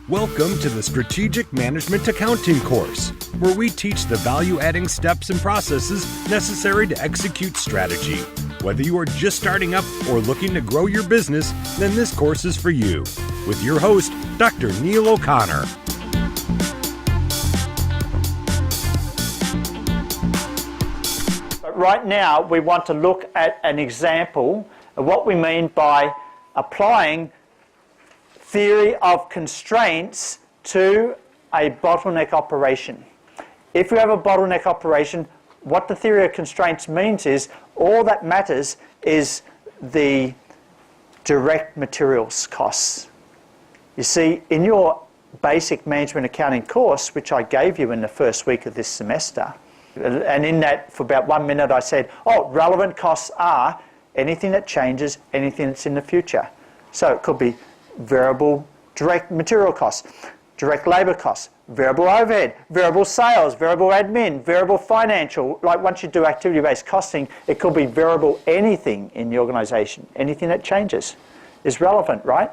Welcome to the Strategic Management Accounting course, where we teach the value-adding steps and processes necessary to execute strategy. Whether you are just starting up or looking to grow your business, then this course is for you. With your host, Dr. Neil O'Connor. Right now, we want to look at an example of what we mean by applying theory of constraints to a bottleneck operation. If you have a bottleneck operation, what the theory of constraints means is all that matters is the direct materials costs. You see, in your basic management accounting course, which I gave you in the first week of this semester, and in that for about 1 minute I said, relevant costs are anything that changes, anything that's in the future. So it could be variable direct material costs, direct labour costs, variable overhead, variable sales, variable admin, variable financial. Like once you do activity-based costing, it could be variable anything in the organisation. Anything that changes is relevant, right?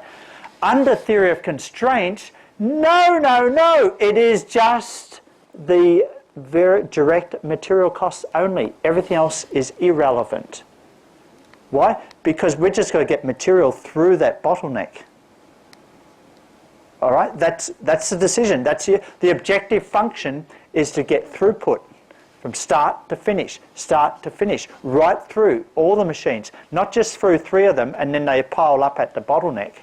Under theory of constraints, no. It is just the very direct material costs only. Everything else is irrelevant. Why? Because we're just going to get material through that bottleneck. All right, that's the decision. The objective function is to get throughput from start to finish, right through all the machines, not just through 3 of them and then they pile up at the bottleneck.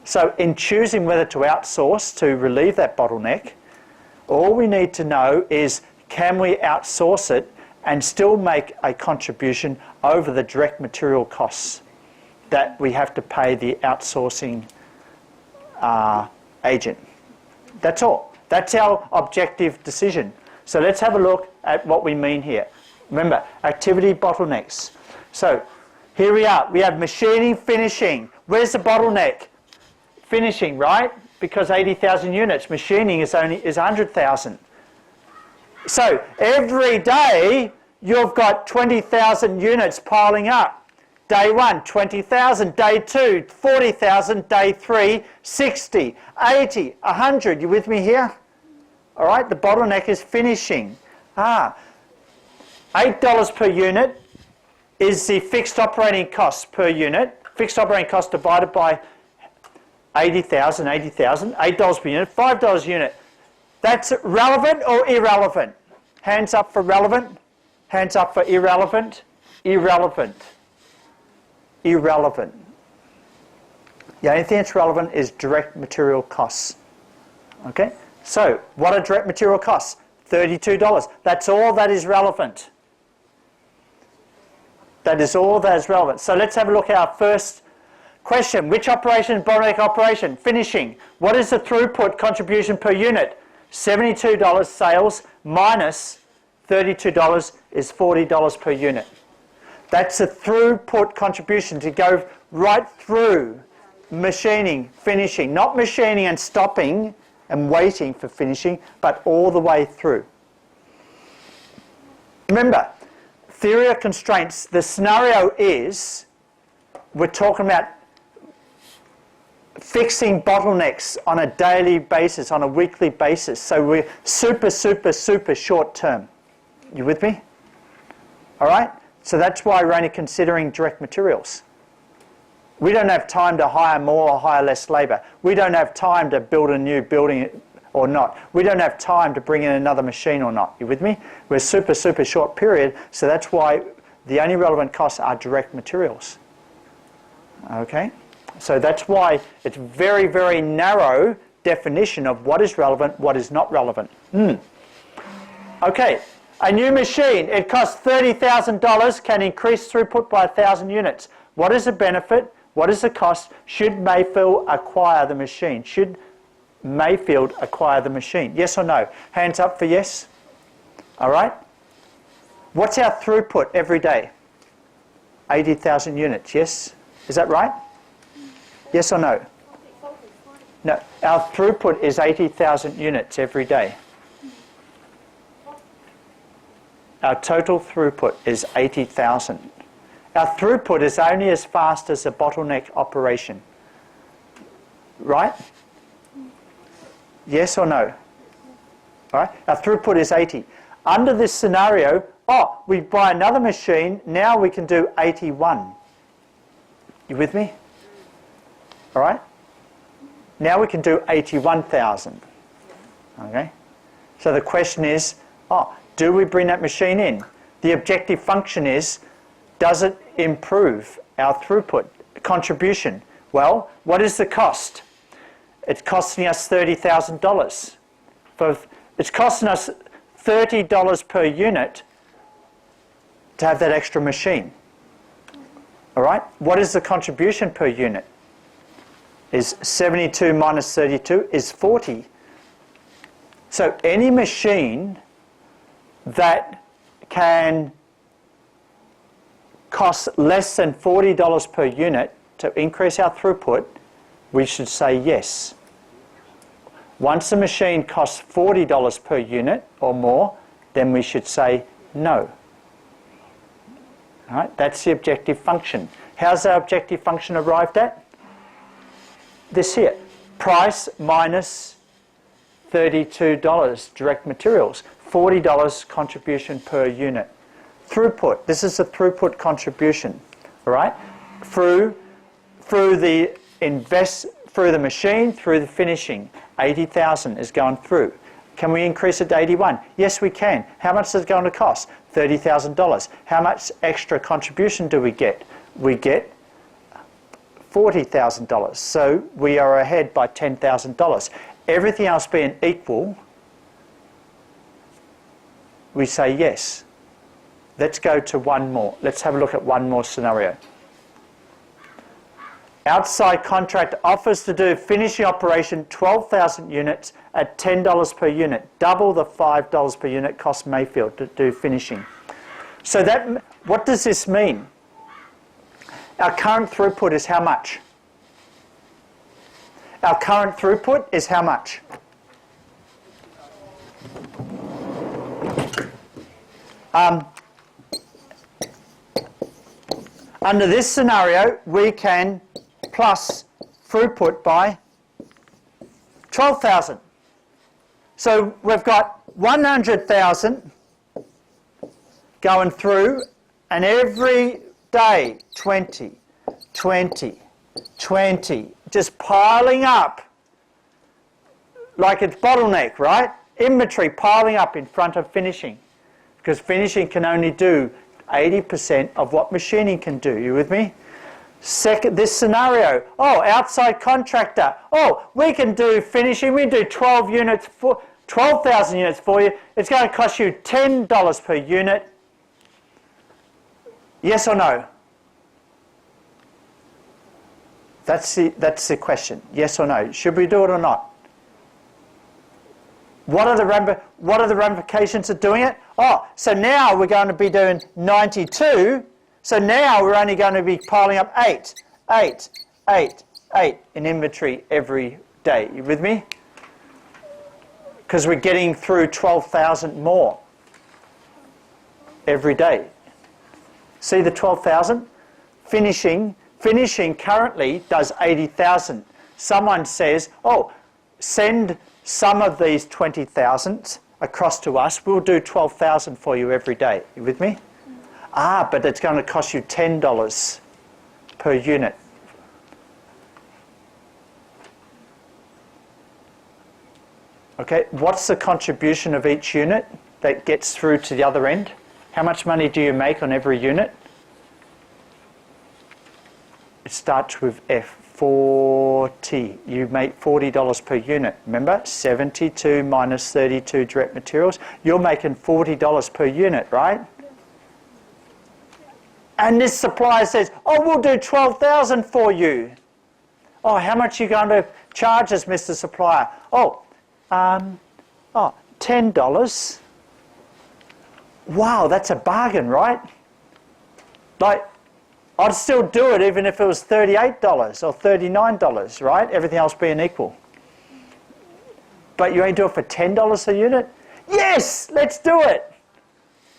So in choosing whether to outsource to relieve that bottleneck, all we need to know is, can we outsource it and still make a contribution over the direct material costs that we have to pay the outsourcing agent. That's all. That's our objective decision. So let's have a look at what we mean here. Remember, activity bottlenecks. So here we are. We have machining, finishing. Where's the bottleneck? Finishing, right? Because 80,000 units. Machining is 100,000. So every day you've got 20,000 units piling up. Day 1, 20,000. Day 2, 40,000. Day 3, 60, 80, 100. You with me here? All right, the bottleneck is finishing. $8 per unit is the fixed operating cost per unit. Fixed operating cost divided by 80,000, $8 per unit, $5 a unit. That's relevant or irrelevant? Hands up for relevant. Hands up for irrelevant. Irrelevant. Irrelevant. The only thing that's relevant is direct material costs. Okay? So, what are direct material costs? $32. That's all that is relevant. That is all that is relevant. So let's have a look at our first question. Which operation is bottleneck operation? Finishing. What is the throughput contribution per unit? $72 sales minus $32 is $40 per unit. That's a throughput contribution to go right through machining, finishing, not machining and stopping and waiting for finishing, but all the way through. Remember, theory of constraints, the scenario is we're talking about fixing bottlenecks on a daily basis, on a weekly basis. So we're super short term. You with me? All right? So that's why we're only considering direct materials. We don't have time to hire more or hire less labour. We don't have time to build a new building or not. We don't have time to bring in another machine or not. You with me? We're super short period, so that's why the only relevant costs are direct materials. Okay? So that's why it's very narrow definition of what is relevant, what is not relevant. Okay. A new machine, it costs $30,000, can increase throughput by 1,000 units. What is the benefit? What is the cost? Should Mayfield acquire the machine? Should Mayfield acquire the machine? Yes or no? Hands up for yes. All right. What's our throughput every day? 80,000 units, yes? Is that right? Yes or no? No, our throughput is 80,000 units every day. Our total throughput is 80,000. Our throughput is only as fast as a bottleneck operation. Right? Yes or no? All right? Our throughput is 80. Under this scenario, we buy another machine, now we can do 81. You with me? All right? Now we can do 81,000. Okay? So the question is, do we bring that machine in? The objective function is, does it improve our throughput contribution? Well, what is the cost? It's costing us $30,000. It's costing us $30 per unit to have that extra machine. All right? What is the contribution per unit? Is 72 minus 32 is 40. So any machine that can cost less than $40 per unit to increase our throughput, we should say yes. Once a machine costs $40 per unit or more, then we should say no. All right, that's the objective function. How's our objective function arrived at? This here, price minus $32 direct materials, $40 contribution per unit. Throughput, this is the throughput contribution, all right? Through the machine, through the finishing, 80,000 is going through. Can we increase it to 81? Yes, we can. How much is it going to cost? $30,000. How much extra contribution do we get? We get $40,000. So we are ahead by $10,000. Everything else being equal, we say yes. Let's go to one more. Let's have a look at one more scenario. Outside contractor offers to do finishing operation 12,000 units at $10 per unit, double the $5 per unit cost Mayfield to do finishing. So what does this mean? Our current throughput is how much? Our current throughput is how much? Under this scenario, we can plus throughput by 12,000. So we've got 100,000 going through, and every day 20, 20, 20, just piling up like it's bottleneck, right? Inventory piling up in front of finishing, because finishing can only do 80% of what machining can do. You with me? This scenario, outside contractor, we can do finishing, we can do 12,000 units for you. It's going to cost you $10 per unit. Yes or no? That's the question. Yes or no? Should we do it or not? What are the ramifications of doing it? So now we're going to be doing 92. So now we're only going to be piling up 8 in inventory every day. You with me? Because we're getting through 12,000 more every day. See the 12,000? Finishing currently does 80,000. Someone says, send some of these 20,000 across to us. We'll do 12,000 for you every day. You with me? But it's going to cost you $10 per unit. Okay, what's the contribution of each unit that gets through to the other end? How much money do you make on every unit? It starts with F, 40. You make $40 per unit. Remember, 72 minus 32 direct materials. You're making $40 per unit, right? And this supplier says, we'll do 12,000 for you. How much are you going to charge us, Mr. Supplier? $10. Wow, that's a bargain, right? Like, I'd still do it even if it was $38 or $39, right? Everything else being equal. But you only do it for $10 a unit? Yes, let's do it.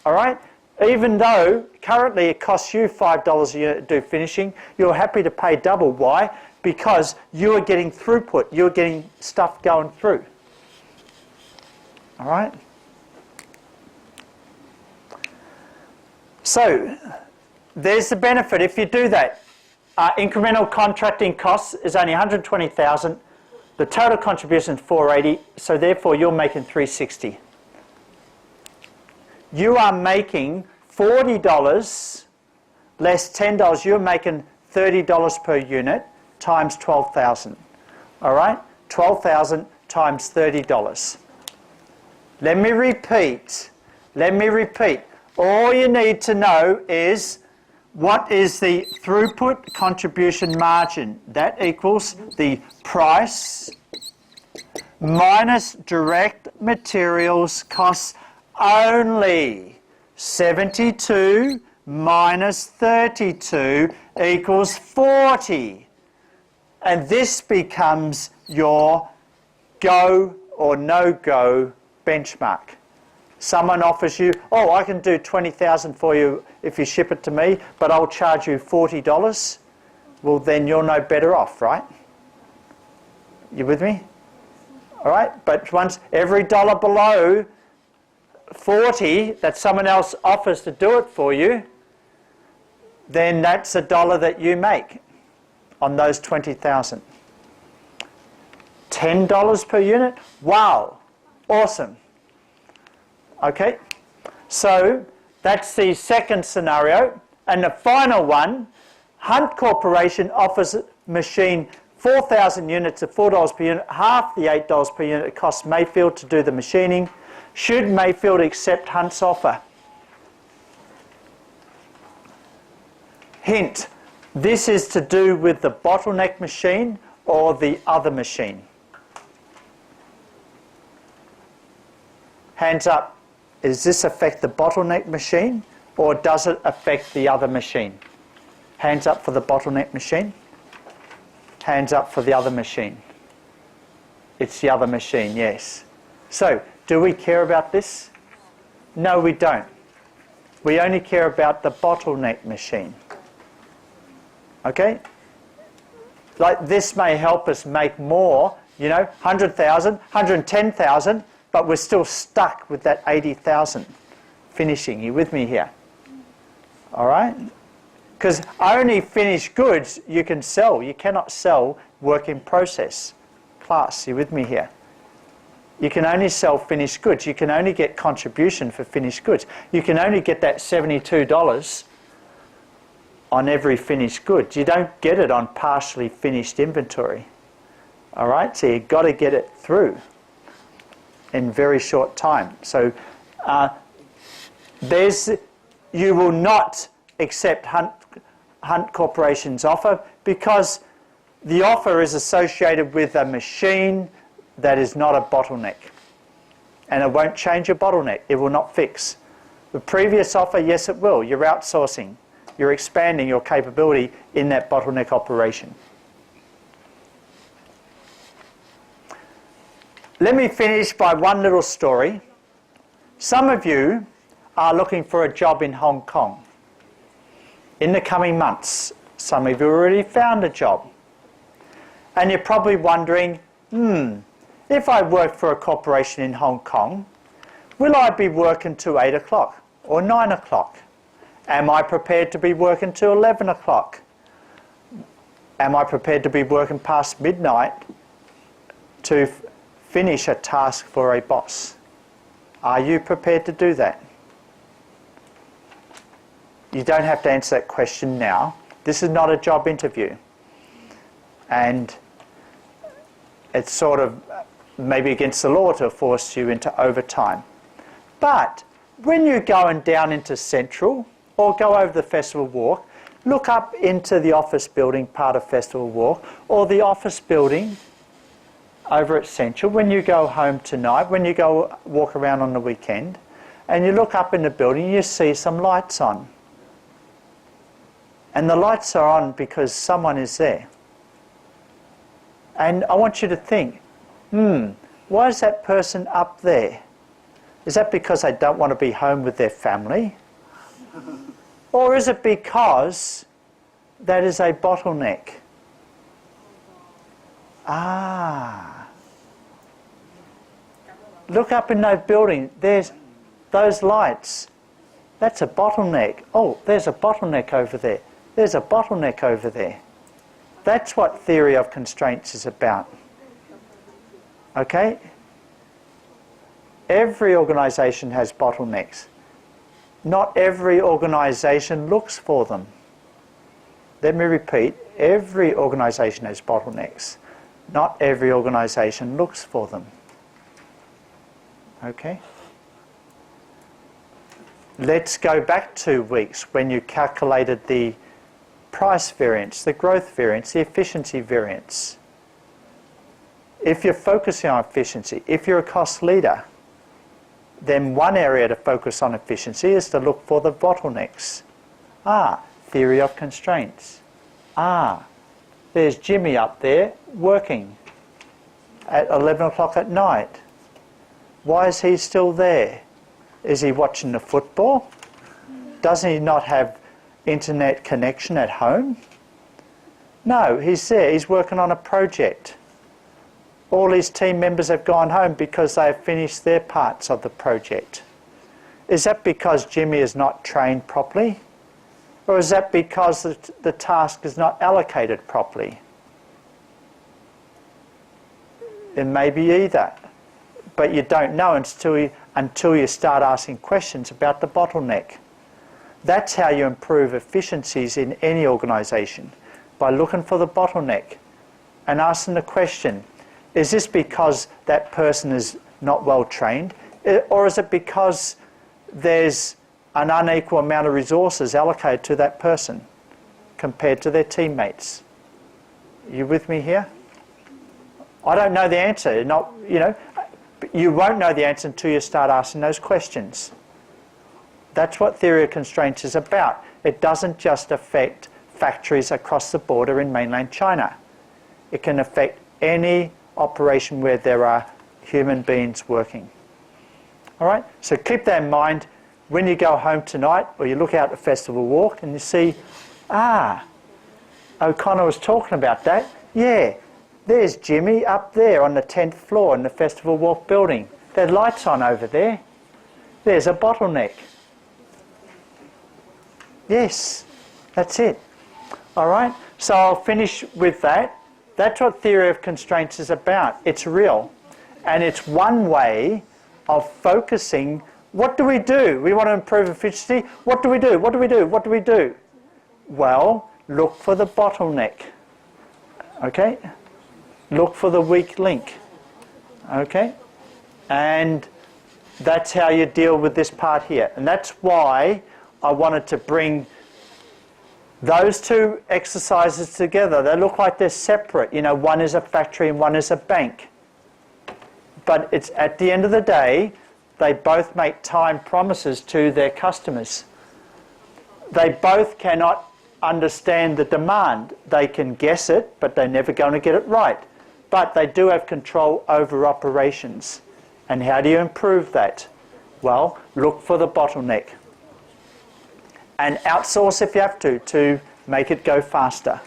All right? Even though currently it costs you $5 a unit to do finishing, you're happy to pay double. Why? Because you are getting throughput. You're getting stuff going through. All right? So, there's the benefit if you do that. Incremental contracting costs is only 120,000. The total contribution is 480, so therefore you're making 360. You are making $40 less $10. You're making $30 per unit times 12,000. All right? 12,000 times $30. Let me repeat. All you need to know is what is the throughput contribution margin. That equals the price minus direct materials costs only. 72 minus 32 equals 40. And this becomes your go or no-go benchmark. Someone offers you, oh, I can do 20,000 for you if you ship it to me, but I'll charge you $40. Well, then you're no better off, right? You with me? All right? But once every dollar below 40 that someone else offers to do it for you, then that's a dollar that you make on those 20,000. $10 per unit? Wow. Awesome. Okay, so that's the second scenario. And the final one, Hunt Corporation offers a machine 4,000 units at $4 per unit, half the $8 per unit it costs Mayfield to do the machining. Should Mayfield accept Hunt's offer? Hint, this is to do with the Bottleneck machine or the other machine. Hands up. Does this affect the Bottleneck machine or does it affect the other machine? Hands up for the Bottleneck machine. Hands up for the other machine. It's the other machine, yes. So, do we care about this? No, we don't. We only care about the Bottleneck machine. Okay? Like this may help us make more, you know, 100,000, 110,000, but we're still stuck with that 80,000 finishing. You with me here? All right? Because only finished goods you can sell. You cannot sell work in process. Class, you with me here? You can only sell finished goods. You can only get contribution for finished goods. You can only get that $72 on every finished good. You don't get it on partially finished inventory. All right? So you've got to get it through in very short time. So you will not accept Hunt Corporation's offer because the offer is associated with a machine that is not a bottleneck. And it won't change your bottleneck. It will not fix. The previous offer, yes it will. You're outsourcing. You're expanding your capability in that bottleneck operation. Let me finish by one little story. Some of you are looking for a job in Hong Kong. In the coming months, some of you already found a job. And you're probably wondering, if I work for a corporation in Hong Kong, will I be working to 8 o'clock or 9 o'clock? Am I prepared to be working till 11 o'clock? Am I prepared to be working past midnight to finish a task for a boss? Are you prepared to do that? You don't have to answer that question now. This is not a job interview. And it's sort of maybe against the law to force you into overtime. But when you're going down into Central or go over the Festival Walk, look up into the office building part of Festival Walk or the office building over at Central when you go home tonight, when you go walk around on the weekend, and you look up in the building, you see some lights on. And the lights are on because someone is there. And I want you to think, why is that person up there? Is that because they don't want to be home with their family? Or is it because that is a bottleneck? Look up in that building. There's those lights. That's a bottleneck. Oh, there's a bottleneck over there. There's a bottleneck over there. That's what theory of constraints is about. Okay? Every organisation has bottlenecks. Not every organisation looks for them. Let me repeat, every organisation has bottlenecks. Not every organisation looks for them. Okay? Let's go back 2 weeks when you calculated the price variance, the growth variance, the efficiency variance. If you're focusing on efficiency, if you're a cost leader, then one area to focus on efficiency is to look for the bottlenecks. Theory of constraints. There's Jimmy up there working at 11 o'clock at night. Why is he still there? Is he watching the football? Doesn't he not have internet connection at home? No, he's there. He's working on a project. All his team members have gone home because they have finished their parts of the project. Is that because Jimmy is not trained properly? Or is that because the task is not allocated properly? It may be either. But you don't know until you start asking questions about the bottleneck. That's how you improve efficiencies in any organisation, by looking for the bottleneck and asking the question, is this because that person is not well trained? Or is it because there's an unequal amount of resources allocated to that person compared to their teammates? Are you with me here? I don't know the answer. You won't know the answer until you start asking those questions. That's what theory of constraints is about. It doesn't just affect factories across the border in mainland China. It can affect any operation where there are human beings working. All right? So keep that in mind when you go home tonight or you look out at Festival Walk and you see, O'Connor was talking about that. Yeah, there's Jimmy up there on the 10th floor in the Festival Walk building. There are lights on over there. There's a bottleneck. Yes, that's it. All right? So I'll finish with that. That's what theory of constraints is about. It's real. And it's one way of focusing. What do we do? We want to improve efficiency. What do we do? What do we do? What do we do? Well, look for the bottleneck. Okay? Look for the weak link. Okay? And that's how you deal with this part here. And that's why I wanted to bring those two exercises together. They look like they're separate. One is a factory and one is a bank. But it's at the end of the day, they both make time promises to their customers. They both cannot understand the demand. They can guess it, but they're never going to get it right. But they do have control over operations. And how do you improve that? Well, look for the bottleneck. And outsource if you have to make it go faster.